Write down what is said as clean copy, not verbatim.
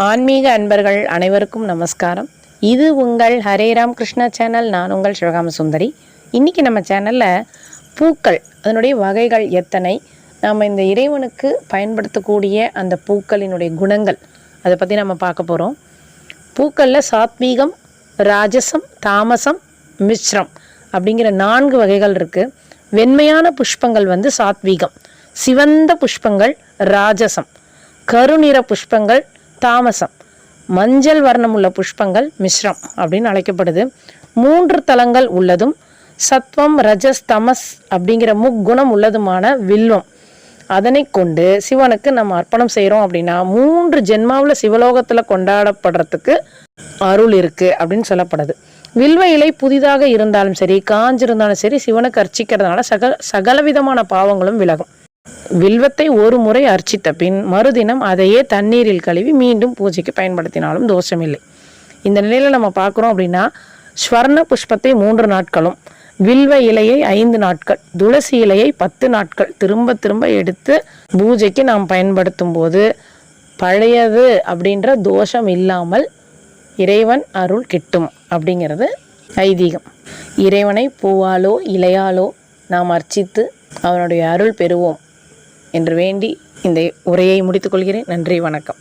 ஆன்மீக அன்பர்கள் அனைவருக்கும் நமஸ்காரம். இது உங்கள் ஹரே ராம் கிருஷ்ணா சேனல். நான் உங்கள் சிவகாம சுந்தரி. இன்றைக்கி நம்ம சேனலில் பூக்கள் அதனுடைய வகைகள் எத்தனை, நாம் இந்த இறைவனுக்கு பயன்படுத்தக்கூடிய அந்த பூக்களினுடைய குணங்கள் அதை பற்றி நம்ம பார்க்க போகிறோம். பூக்களில் சாத்வீகம், ராஜசம், தாமசம், மிஸ்ரம் அப்படிங்கிற 4 வகைகள் இருக்குது. வெண்மையான புஷ்பங்கள் சாத்வீகம், சிவந்த புஷ்பங்கள் ராஜசம், கருநிற புஷ்பங்கள் தாமசம், மஞ்சள் வர்ணம் உள்ள புஷ்பங்கள் மிஸ்ரம் அப்படின்னு அழைக்கப்படுது. 3 தலங்கள் உள்ளதும் சத்வம், ரஜஸ், தமஸ் அப்படிங்கிற முக்குணம் உள்ளதுமான வில்வம், அதனை கொண்டு சிவனுக்கு நம்ம அர்ப்பணம் செய்கிறோம் அப்படின்னா 3 ஜென்மாவில் சிவலோகத்தில் கொண்டாடப்படுறதுக்கு அருள் இருக்குது அப்படின்னு சொல்லப்படுது. வில்வ இலை புதிதாக இருந்தாலும் சரி, காஞ்சிருந்தாலும் சரி, சிவனுக்கு அர்ச்சிக்கிறதுனால சகலவிதமான பாவங்களும் விலகும். வில்வத்தை ஒரு முறை அர்ச்சித்த பின் மறுதினம் அதையே தண்ணீரில் கழுவி மீண்டும் பூஜைக்கு பயன்படுத்தினாலும் தோஷமில்லை. இந்த நிலையில் நம்ம பார்க்குறோம் அப்படின்னா ஸ்வர்ண புஷ்பத்தை 3 நாட்களும், வில்வ இலையை 5 நாட்கள், துளசி இலையை 10 நாட்கள் திரும்ப திரும்ப எடுத்து பூஜைக்கு நாம் பயன்படுத்தும் போது பழையது அப்படின்ற தோஷம் இல்லாமல் இறைவன் அருள் கிட்டும் அப்படிங்கிறது ஐதீகம். இறைவனை பூவாலோ இலையாலோ நாம் அர்ச்சித்து அவனுடைய அருள் பெறுவோம் என்று வேண்டி இந்த உரையை முடித்துக்கொள்கிறேன். நன்றி, வணக்கம்.